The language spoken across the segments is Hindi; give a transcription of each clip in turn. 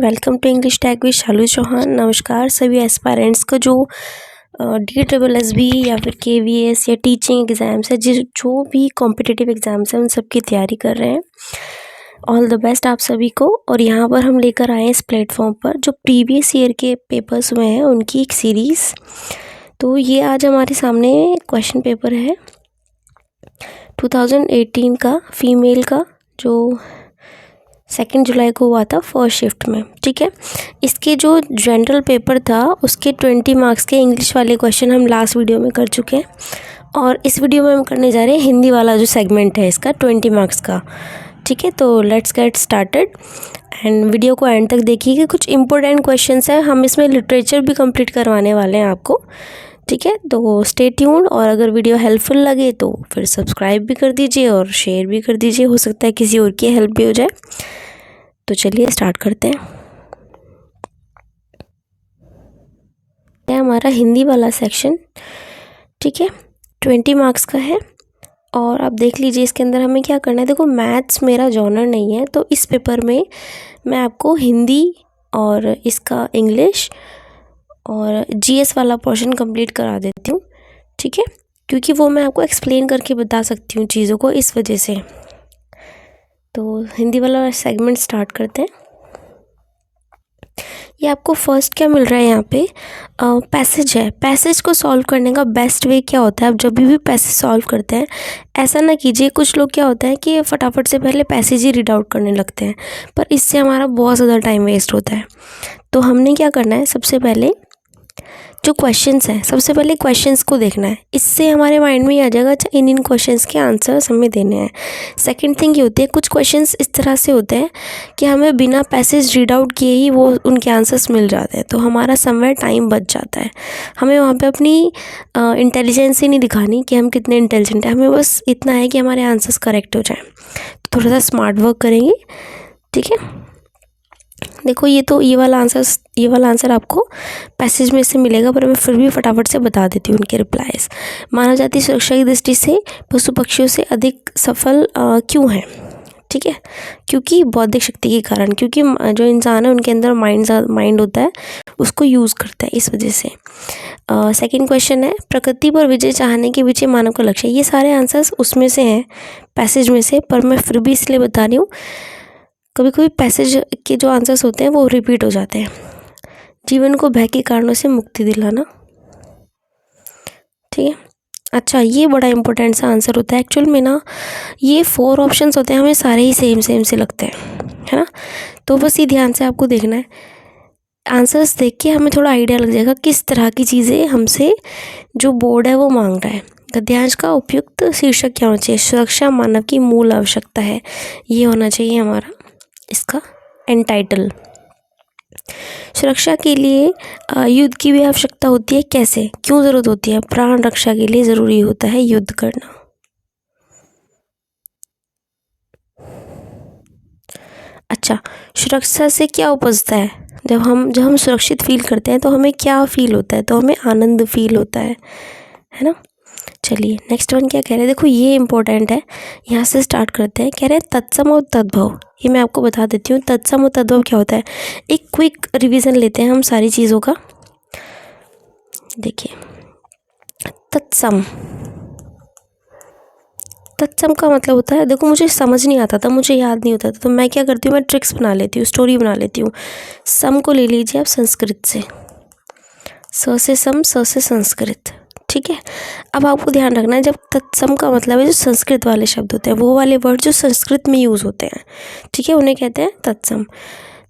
Welcome to English tag with Shalu Chauhan. नमस्कार सभी एस्पायरेंट्स को जो DSSB या फिर KVS या टीचिंग एग्ज़ाम्स है, जो भी कॉम्पिटिटिव एग्ज़ाम्स हैं उन सब की तैयारी कर रहे हैं। ऑल द बेस्ट आप सभी को। और यहाँ पर हम लेकर आए हैं इस प्लेटफॉर्म पर जो प्रीवियस ईयर के पेपर्स हुए हैं उनकी एक सीरीज़। तो ये आज हमारे सामने क्वेश्चन पेपर है 2018 का, फीमेल का, जो 2 जुलाई को हुआ था फर्स्ट शिफ्ट में। ठीक है, इसके जो जनरल पेपर था उसके 20 मार्क्स के इंग्लिश वाले क्वेश्चन हम लास्ट वीडियो में कर चुके हैं, और इस वीडियो में हम करने जा रहे हैं हिंदी वाला जो सेगमेंट है इसका 20 मार्क्स का। ठीक है, तो let's get started and video को एंड तक देखिए। कुछ इंपॉर्टेंट क्वेश्चंस हैं, हम इसमें लिटरेचर भी कंप्लीट करवाने वाले हैं आपको। ठीक है, तो स्टे ट्यून्ड, और अगर वीडियो हेल्पफुल लगे तो फिर सब्सक्राइब भी कर दीजिए और शेयर भी कर दीजिए, हो सकता है किसी और की हेल्प भी हो जाए। तो चलिए स्टार्ट करते हैं। यह हमारा हिंदी वाला सेक्शन, ठीक है, 20 मार्क्स का है। और आप देख लीजिए इसके अंदर हमें क्या करना है। देखो, मैथ्स मेरा जॉनर नहीं है, तो इस पेपर में मैं आपको हिंदी और इसका इंग्लिश और GS वाला पोर्शन कंप्लीट करा देती हूँ। ठीक है, क्योंकि वो मैं आपको एक्सप्लेन करके बता सकती हूँ चीज़ों को, इस वजह से। तो हिंदी वाला सेगमेंट स्टार्ट करते हैं। ये आपको फर्स्ट क्या मिल रहा है, यहाँ पे पैसेज है। पैसेज को सॉल्व करने का बेस्ट वे क्या होता है, आप जब भी पैसेज सॉल्व करते हैं ऐसा ना कीजिए। कुछ लोग क्या होता है कि फटाफट से पहले पैसेज ही रीड आउट करने लगते हैं, पर इससे हमारा बहुत ज़्यादा टाइम वेस्ट होता है। तो हमने क्या करना है, सबसे पहले जो क्वेश्चंस हैं, सबसे पहले क्वेश्चंस को देखना है। इससे हमारे माइंड में ये आ जाएगा, अच्छा इन क्वेश्चंस के आंसर्स हमें देने हैं। सेकंड थिंग ये होती है, कुछ क्वेश्चंस इस तरह से होते हैं कि हमें बिना पैसेज रीड आउट किए ही वो उनके आंसर्स मिल जाते हैं, तो हमारा समवेयर टाइम बच जाता है। हमें वहाँ पर अपनी इंटेलिजेंस ही नहीं दिखानी कि हम कितने इंटेलिजेंट हैं, हमें बस इतना है कि हमारे आंसर्स करेक्ट हो जाएँ। तो थोड़ा सा स्मार्ट वर्क करेंगे। ठीक है, देखो ये वाला आंसर आपको पैसेज में से मिलेगा, पर मैं फिर भी फटाफट से बता देती हूँ उनके रिप्लाईज। मानव जाति सुरक्षा की दृष्टि से पशु पक्षियों से अधिक सफल क्यों है? ठीक है, क्योंकि बौद्धिक शक्ति के कारण, क्योंकि जो इंसान है उनके अंदर माइंड होता है, उसको यूज़ करता है, इस वजह से। सेकंड क्वेश्चन है, प्रकृति पर विजय चाहने के पीछे मानव का लक्ष्य। ये सारे आंसर्स उसमें से हैं, पैसेज में से, पर मैं फिर भी इसलिए बता रही हूँ, कभी कभी पैसेज के जो आंसर्स होते हैं वो रिपीट हो जाते हैं। जीवन को भय के कारणों से मुक्ति दिलाना। ठीक है, अच्छा ये बड़ा इंपॉर्टेंट सा आंसर होता है। एक्चुअल में ना ये 4 ऑप्शंस होते हैं, हमें सारे ही सेम से लगते हैं, है ना। तो बस ये ध्यान से आपको देखना है, आंसर्स देख के हमें थोड़ा आइडिया लग जाएगा किस तरह की चीज़ें हमसे जो बोर्ड है वो मांग रहा है। गद्यांश का उपयुक्त शीर्षक क्या होना चाहिए? सुरक्षा मानव की मूल आवश्यकता है, ये होना चाहिए हमारा इसका एंड टाइटल। सुरक्षा के लिए युद्ध की भी आवश्यकता होती है, कैसे, क्यों ज़रूरत होती है? प्राण रक्षा के लिए ज़रूरी होता है युद्ध करना। अच्छा, सुरक्षा से क्या उपजता है? जब हम सुरक्षित फील करते हैं तो हमें क्या फील होता है? तो हमें आनंद फील होता है ना। चलिए नेक्स्ट वन क्या कह रहे हैं, देखो ये इंपॉर्टेंट है, यहाँ से स्टार्ट करते हैं। कह रहे हैं तत्सम और तद्भव। ये मैं आपको बता देती हूँ, तत्सम और तद्भव क्या होता है। एक क्विक रिवीजन लेते हैं हम सारी चीज़ों का। देखिए, तत्सम का मतलब होता है, देखो मुझे समझ नहीं आता था, मुझे याद नहीं होता था, तो मैं क्या करती हूँ, मैं ट्रिक्स बना लेती हूँ, स्टोरी बना लेती हूँ। सम को ले लीजिए आप संस्कृत से, स से सम, स से संस्कृत। ठीक है, अब आपको ध्यान रखना है, जब तत्सम का मतलब है जो संस्कृत वाले शब्द होते हैं, वो वाले वर्ड जो संस्कृत में यूज़ होते हैं, ठीक है, उन्हें कहते हैं तत्सम।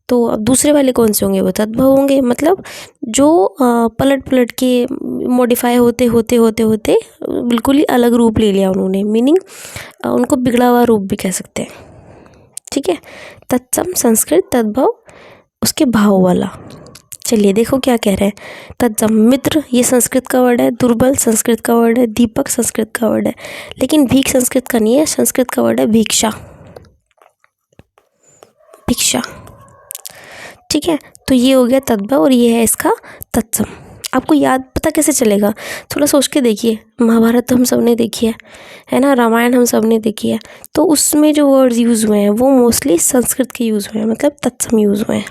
तो अब दूसरे वाले कौन से होंगे? वो तद्भव होंगे, मतलब जो पलट के मॉडिफाई होते बिल्कुल ही अलग रूप ले लिया उन्होंने, मीनिंग उनको बिगड़ा हुआ रूप भी कह सकते हैं। ठीक है, तत्सम संस्कृत, तद्भव उसके भाव वाला। चलिए देखो क्या कह रहे हैं। तत्सम, मित्र ये संस्कृत का वर्ड है, दुर्बल संस्कृत का वर्ड है, दीपक संस्कृत का वर्ड है, लेकिन भीख संस्कृत का नहीं है, संस्कृत का वर्ड है भिक्षा। ठीक है, तो ये हो गया तद्भव और ये है इसका तत्सम। आपको याद पता कैसे चलेगा? थोड़ा सोच के देखिए, महाभारत तो हम सब ने देखी है ना, रामायण हम सब ने देखी है, तो उसमें जो वर्ड्स यूज़ हुए हैं वो मोस्टली संस्कृत के यूज़ हुए हैं, मतलब तत्सम यूज़ हुए हैं।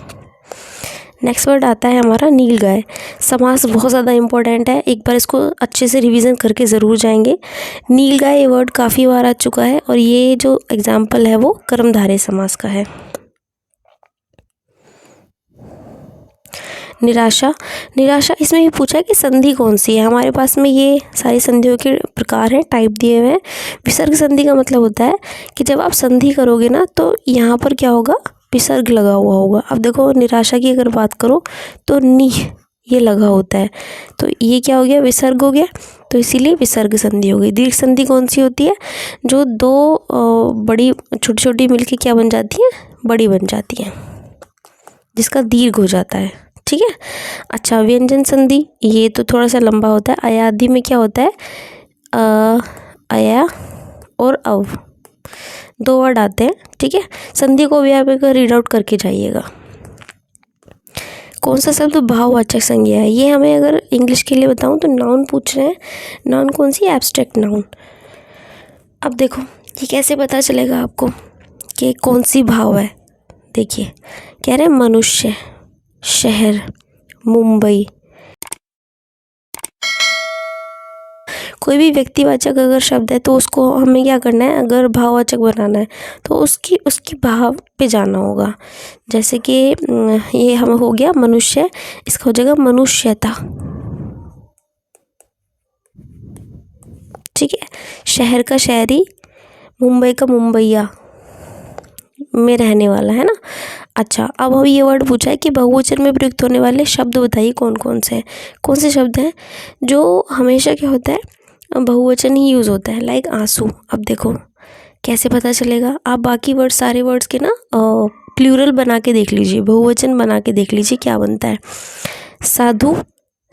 नेक्स्ट वर्ड आता है हमारा नीलगाय। समास बहुत ज़्यादा इंपॉर्टेंट है, एक बार इसको अच्छे से रिवीजन करके ज़रूर जाएंगे। नीलगाय ये वर्ड काफ़ी बार आ चुका है और ये जो एग्जाम्पल है वो कर्मधारय समास का है। निराशा। निराशा इसमें भी पूछा है कि संधि कौन सी है। हमारे पास में ये सारी संधियों के प्रकार हैं, टाइप दिए हुए हैं। विसर्ग संधि का मतलब होता है कि जब आप संधि करोगे ना तो यहाँ पर क्या होगा, विसर्ग लगा हुआ होगा। अब देखो निराशा की अगर बात करो तो नी ये लगा होता है, तो ये क्या हो गया, विसर्ग हो गया, तो इसीलिए विसर्ग संधि हो गई। दीर्घ संधि कौन सी होती है, जो दो बड़ी छोटी छोटी मिलके क्या बन जाती है, बड़ी बन जाती है, जिसका दीर्घ हो जाता है। ठीक है। अच्छा, व्यंजन संधि ये तो थोड़ा सा लंबा होता है। अयादि में क्या होता है, अया और अव दो वर्ड आते हैं। ठीक है। संधि को भी आप एक रीड आउट करके जाइएगा। कौन सा शब्द भाववाचक संज्ञा है, ये हमें अगर इंग्लिश के लिए बताऊं तो नाउन पूछ रहे हैं। नाउन कौन सी, एब्स्ट्रैक्ट नाउन। अब देखो ये कैसे पता चलेगा आपको कि कौन सी भाव है। देखिए कह रहे हैं मनुष्य, शहर, मुंबई। कोई भी व्यक्तिवाचक अगर शब्द है तो उसको हमें क्या करना है, अगर भाववाचक बनाना है तो उसकी भाव पे जाना होगा। जैसे कि ये हम हो गया मनुष्य, इसका हो जाएगा मनुष्यता। ठीक है। शहर का शहरी, मुंबई का मुंबईया में रहने वाला, है ना। अच्छा, अब हम ये वर्ड पूछा है कि बहुवचन में प्रयुक्त होने वाले शब्द बताइए कौन कौन से हैं। कौन से शब्द हैं जो हमेशा क्या होता है, बहुवचन ही यूज़ होता है, लाइक आंसू। अब देखो कैसे पता चलेगा, आप बाकी वर्ड सारे वर्ड्स के ना प्लूरल बना के देख लीजिए, बहुवचन बना के देख लीजिए क्या बनता है। साधु,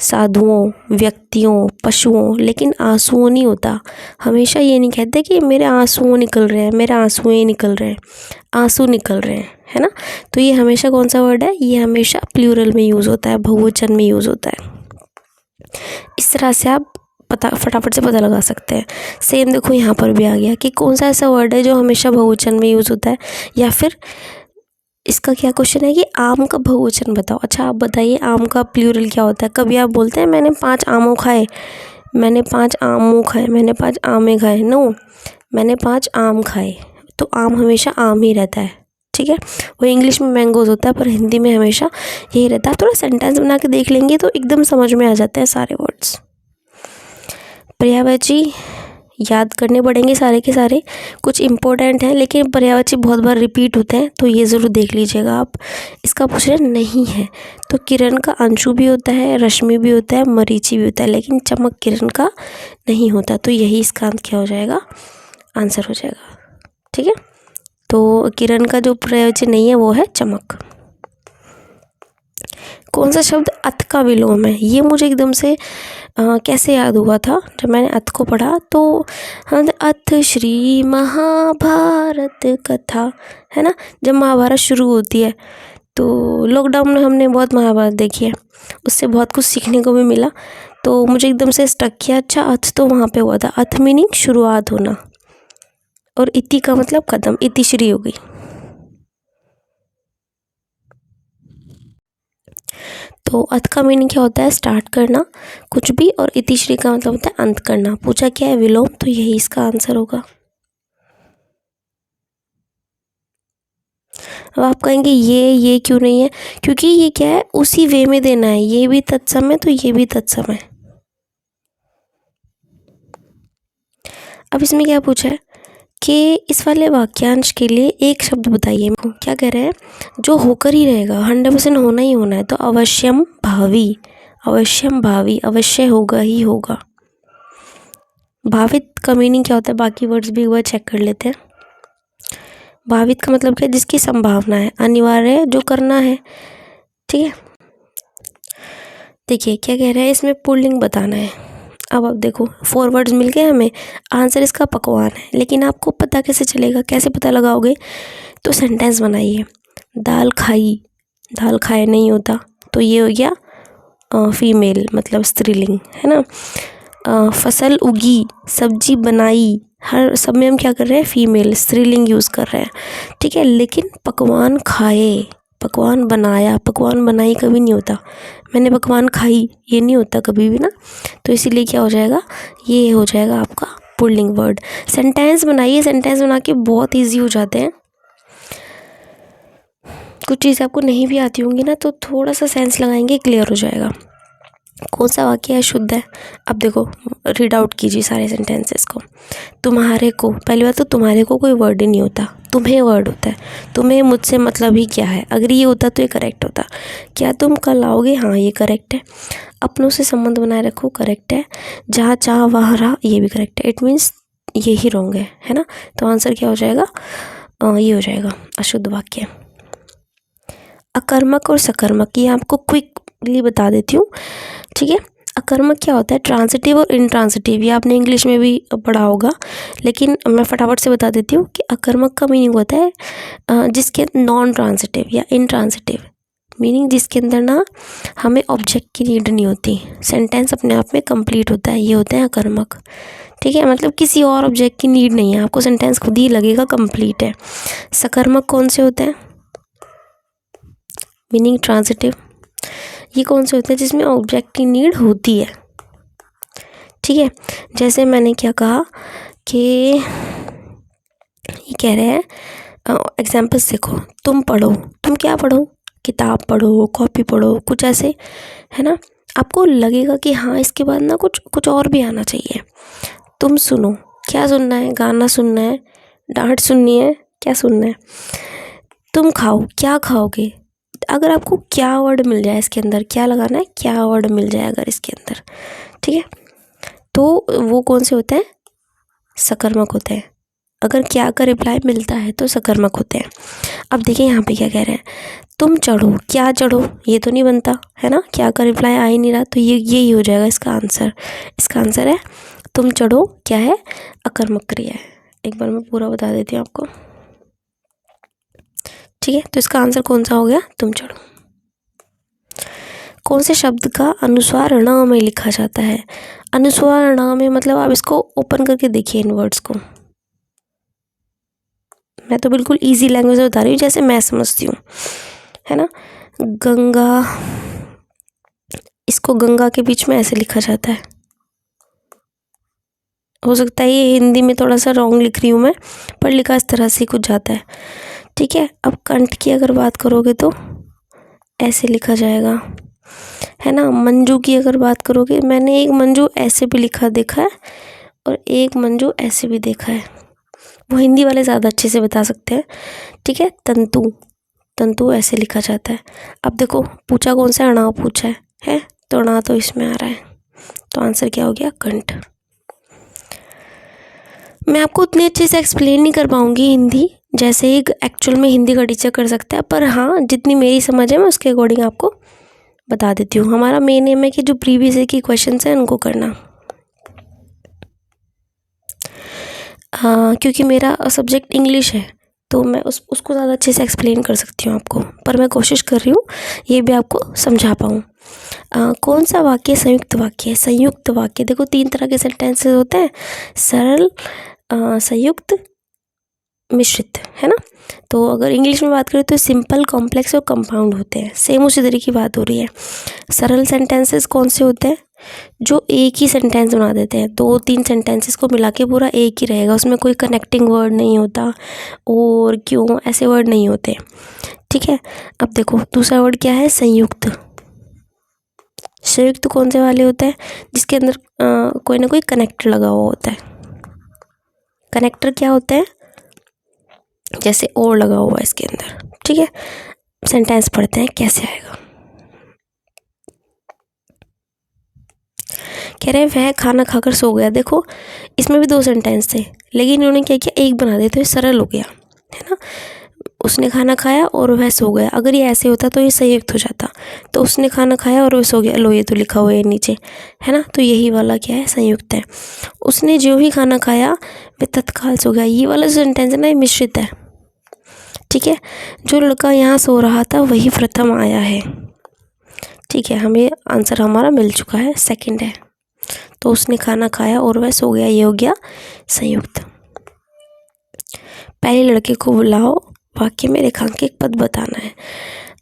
साधुओं, व्यक्तियों, पशुओं, लेकिन आंसुओं नहीं होता। हमेशा ये नहीं कहते कि मेरे आंसुओं निकल रहे हैं, मेरे आंसुएं निकल रहे हैं, आंसू निकल रहे हैं, है ना। तो ये हमेशा कौन सा वर्ड है, ये हमेशा प्लूरल में यूज़ होता है, बहुवचन में यूज़ होता है। इस तरह से आप फटाफट से पता लगा सकते हैं। सेम देखो यहाँ पर भी आ गया कि कौन सा ऐसा वर्ड है जो हमेशा बहुवचन में यूज़ होता है। या फिर इसका क्या क्वेश्चन है कि आम का बहुवचन बताओ। अच्छा आप बताइए आम का प्लूरल क्या होता है। कभी आप बोलते हैं मैंने 5 आमों खाए, मैंने 5 आमों खाए, मैंने 5 आमे खाए, नो, मैंने 5 आम खाए। तो आम हमेशा आम ही रहता है। ठीक है। वो इंग्लिश में मैंगोज होता है पर हिंदी में हमेशा यही रहता है। थोड़ा सेंटेंस बना के देख लेंगे तो एकदम समझ में आ जाते हैं सारे वर्ड्स। पर्यायवाची याद करने पड़ेंगे सारे के सारे, कुछ इंपॉर्टेंट हैं लेकिन पर्यायवाची बहुत बार रिपीट होते हैं, तो ये ज़रूर देख लीजिएगा आप। इसका पूछ रहे नहीं है तो किरण का अंशु भी होता है, रश्मि भी होता है, मरीचि भी होता है, लेकिन चमक किरण का नहीं होता, तो यही इसका क्या हो जाएगा, आंसर हो जाएगा। ठीक है। तो किरण का जो पर्यायवाची नहीं है वो है चमक। कौन सा शब्द अथ का विलोम है, ये मुझे एकदम से कैसे याद हुआ था जब मैंने अथ को पढ़ा, तो अथ श्री महाभारत कथा, है ना। जब महाभारत शुरू होती है तो लॉकडाउन में हमने बहुत महाभारत देखी है, उससे बहुत कुछ सीखने को भी मिला, तो मुझे एकदम से स्टक किया। अच्छा अथ तो वहाँ पे हुआ था, अथ मीनिंग शुरुआत होना, और इति का मतलब कदम, इति श्री हो गई। तो अथ का मीनिंग क्या होता है, स्टार्ट करना कुछ भी, और इतिश्री का मतलब होता है अंत करना। पूछा क्या है, विलोम, तो यही इसका आंसर होगा। अब आप कहेंगे ये क्यों नहीं है, क्योंकि ये क्या है, उसी वे में देना है, ये भी तत्सम है तो ये भी तत्सम है। अब इसमें क्या पूछा है कि इस वाले वाक्यांश के लिए एक शब्द बताइए। क्या कह रहे हैं, जो होकर ही रहेगा, 100% होना ही होना है, तो अवश्यम भावी, अवश्यम भावी, अवश्य होगा ही होगा। भावित का मीनिंग क्या होता है, बाकी वर्ड्स भी एक बार चेक कर लेते हैं। भावित का मतलब क्या है, जिसकी संभावना है, अनिवार्य है, जो करना है। ठीक है। देखिए क्या कह रहे हैं, इसमें पुल्लिंग बताना है। अब आप देखो 4 वर्ड्स मिल गए हमें, आंसर इसका पकवान है, लेकिन आपको पता कैसे चलेगा, कैसे पता लगाओगे, तो सेंटेंस बनाइए। दाल खाई, दाल खाए नहीं होता, तो ये हो गया फीमेल, मतलब स्त्रीलिंग, है ना। फसल उगी, सब्जी बनाई, हर सब में हम क्या कर रहे हैं, फीमेल स्त्रीलिंग यूज़ कर रहे हैं। ठीक है। लेकिन पकवान खाए, पकवान बनाया, पकवान बनाई कभी नहीं होता, मैंने पकवान खाई ये नहीं होता कभी भी ना। तो इसीलिए क्या हो जाएगा, ये हो जाएगा आपका पुल्लिंग वर्ड। सेंटेंस बनाइए, सेंटेंस बना के बहुत ईजी हो जाते हैं। कुछ चीज़ आपको नहीं भी आती होंगी ना, तो थोड़ा सा सेंस लगाएंगे क्लियर हो जाएगा। कौन सा वाक्य है शुद्ध है, अब देखो रीड आउट कीजिए सारे सेंटेंसेस को। तुम्हारे को, पहली बात तो तुम्हारे को कोई वर्ड ही नहीं होता, तुम्हें वर्ड होता है। तुम्हें मुझसे मतलब ही क्या है, अगर ये होता तो ये करेक्ट होता। क्या तुम कल आओगे, हाँ ये करेक्ट है। अपनों से संबंध बनाए रखो, करेक्ट है। जहाँ चाह वहाँ रहा, ये भी करेक्ट है। इट मीन्स ये ही रॉन्ग है ना। तो आंसर क्या हो जाएगा, ये हो जाएगा अशुद्ध वाक्य। अकर्मक और सकर्मक, ये आपको क्विकली बता देती हूँ, ठीक है। अकर्मक क्या होता है, ट्रांसिटिव और इनट्रांसिटिव, ये आपने इंग्लिश में भी पढ़ा होगा, लेकिन मैं फटाफट से बता देती हूँ कि अकर्मक का मीनिंग होता है जिसके नॉन ट्रांसिटिव या इनट्रांसिटिव, मीनिंग जिसके अंदर ना हमें ऑब्जेक्ट की नीड नहीं होती, सेंटेंस अपने आप में कंप्लीट होता है, ये होते हैं अकर्मक, ठीक है। मतलब किसी और ऑब्जेक्ट की नीड नहीं है, आपको सेंटेंस खुद ही लगेगा कंप्लीट है। सकर्मक कौन से होते हैं, मीनिंग ट्रांसिटिव, ये कौन से होते हैं जिसमें ऑब्जेक्ट की नीड होती है, ठीक है। जैसे मैंने क्या कहा कि ये कह रहे हैं, एग्जाम्पल्स देखो, तुम पढ़ो, तुम क्या पढ़ो, किताब पढ़ो, कॉपी पढ़ो, कुछ ऐसे है ना। आपको लगेगा कि हाँ इसके बाद ना कुछ और भी आना चाहिए। तुम सुनो, क्या सुनना है, गाना सुनना है, डांट सुननी है, क्या सुनना है। तुम खाओ, क्या खाओगे, अगर आपको क्या वर्ड मिल जाए इसके अंदर, क्या लगाना है, क्या वर्ड मिल जाए अगर इसके अंदर, ठीक है, तो वो कौन से होते हैं, सकर्मक होते हैं। अगर क्या का रिप्लाई मिलता है तो सकर्मक होते हैं। अब देखिए यहाँ पे क्या कह रहे हैं, तुम चढ़ो, क्या चढ़ो, ये तो नहीं बनता है ना, क्या का रिप्लाई आ ही नहीं रहा, तो यही हो जाएगा इसका आंसर। इसका आंसर है तुम चढ़ो, क्या है, अकर्मक क्रिया है। एक बार मैं पूरा बता देती हूँ आपको, ठीक है। तो इसका आंसर कौन सा हो गया, तुम चढ़ो। कौन से शब्द का अनुस्वार ण में लिखा जाता है, अनुस्वार ण में मतलब आप इसको ओपन करके देखिए इन वर्ड्स को, मैं तो बिल्कुल इजी लैंग्वेज में बता रही हूँ जैसे मैं समझती हूँ, है ना। गंगा, इसको गंगा के बीच में ऐसे लिखा जाता है, हो सकता है ये हिंदी में थोड़ा सा रॉन्ग लिख रही हूँ मैं, पर लिखा इस तरह से कुछ जाता है, ठीक है। अब कंठ की अगर बात करोगे तो ऐसे लिखा जाएगा, है ना। मंजू की अगर बात करोगे, मैंने एक मंजू ऐसे भी लिखा देखा है और एक मंजू ऐसे भी देखा है, वो हिंदी वाले ज़्यादा अच्छे से बता सकते हैं, ठीक है। तंतु, तंतु ऐसे लिखा जाता है। अब देखो पूछा कौन सा, अणा पूछा है तो अणा तो इसमें आ रहा है, तो आंसर क्या हो गया, कंठ। मैं आपको उतने अच्छे से एक्सप्लेन नहीं कर पाऊँगी हिंदी जैसे एक एक्चुअल में हिंदी का टीचर कर सकता है, पर हाँ जितनी मेरी समझ है मैं उसके अकॉर्डिंग आपको बता देती हूँ। हमारा मेन एम है कि जो प्रीवियस ईयर की क्वेश्चंस हैं उनको करना, क्योंकि मेरा सब्जेक्ट इंग्लिश है तो मैं उसको ज़्यादा अच्छे से एक्सप्लेन कर सकती हूँ आपको, पर मैं कोशिश कर रही हूँ ये भी आपको समझा पाऊँ। कौन सा वाक्य संयुक्त वाक्य है, संयुक्त वाक्य देखो 3 तरह के सेंटेंसेस होते हैं, सरल, संयुक्त, मिश्रित, है ना। तो अगर इंग्लिश में बात करें तो सिंपल, कॉम्प्लेक्स और कंपाउंड होते हैं, सेम उसी तरीके की बात हो रही है। सरल सेंटेंसेस कौन से होते हैं, जो एक ही सेंटेंस बना देते हैं, 2-3 सेंटेंसेस को मिला के पूरा एक ही रहेगा, उसमें कोई कनेक्टिंग वर्ड नहीं होता, और क्यों ऐसे वर्ड नहीं होते, ठीक है। अब देखो दूसरा वर्ड क्या है, संयुक्त। संयुक्त कौन से वाले होते हैं, जिसके अंदर कोई ना कोई कनेक्टर लगा हुआ होता है। कनेक्टर क्या होता है, जैसे और लगा हुआ है इसके अंदर, ठीक है। सेंटेंस पढ़ते हैं कैसे आएगा। कह रहे हैं वह खाना खाकर सो गया, देखो इसमें भी 2 सेंटेंस थे, लेकिन इन्होंने क्या किया, एक बना दिया तो ये सरल हो गया, है ना। उसने खाना खाया और वह सो गया, अगर ये ऐसे होता तो ये संयुक्त हो जाता, तो उसने खाना खाया और वह सो गया, लो ये तो लिखा हुआ है नीचे, है ना। तो यही वाला क्या है, संयुक्त है। उसने जो ही खाना खाया वह तत्काल सो गया, ये वाला सेंटेंस है ना, ये मिश्रित है, ठीक है। जो लड़का यहाँ सो रहा था वही प्रथम आया है, ठीक है। हमें आंसर हमारा मिल चुका है, सेकंड है। तो उसने खाना खाया और वह सो गया, ये हो गया संयुक्त। पहले लड़के को बुलाओ, वाक्य में रेखांकित पद बताना है।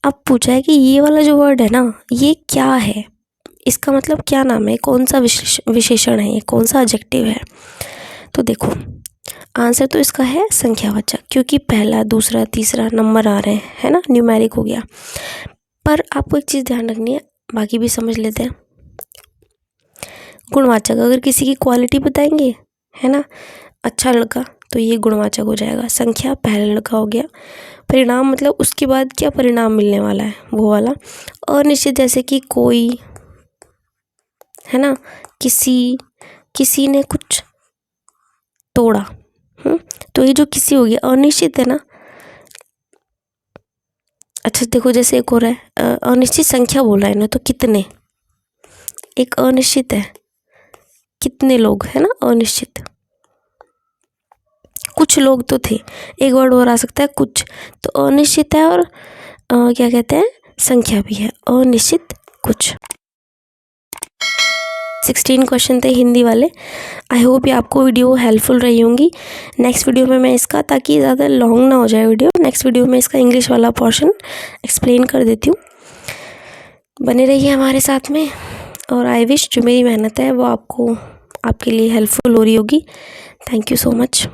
अब पूछा है कि ये वाला जो वर्ड है ना, ये क्या है, इसका मतलब क्या नाम है, कौन सा विशेषण है, ये कौन सा एडजेक्टिव है। तो देखो आंसर तो इसका है संख्यावाचक, क्योंकि पहला, दूसरा, तीसरा नंबर आ रहे हैं, है ना, न्यूमेरिक हो गया। पर आपको एक चीज़ ध्यान रखनी है, बाकी भी समझ लेते हैं। गुणवाचक, अगर किसी की क्वालिटी बताएंगे, है ना, अच्छा लड़का, तो ये गुणवाचक हो जाएगा। संख्या, पहला लड़का हो गया। परिणाम मतलब उसके बाद क्या परिणाम मिलने वाला है, वो वाला। अनिश्चित, जैसे कि कोई, है ना, किसी ने कुछ तोड़ा, तो ये जो किसी हो गया अनिश्चित है ना। अच्छा देखो, जैसे एक हो रहा है अनिश्चित संख्या बोल रहा है ना, तो कितने, एक अनिश्चित है, कितने लोग, है ना, अनिश्चित। कुछ लोग तो थे, एक वर्ड और आ सकता है कुछ, तो अनिश्चित है और क्या कहते हैं, संख्या भी है, अनिश्चित कुछ। 16 क्वेश्चन थे हिंदी वाले। आई होप ये आपको वीडियो हेल्पफुल रही होंगी। नेक्स्ट वीडियो में मैं इसका, ताकि ज़्यादा लॉन्ग ना हो जाए वीडियो, नेक्स्ट वीडियो में इसका इंग्लिश वाला पोर्शन एक्सप्लेन कर देती हूँ। बने रहिए हमारे साथ में, और आई विश जो मेरी मेहनत है वो आपके लिए हेल्पफुल हो रही होगी। Thank you so much.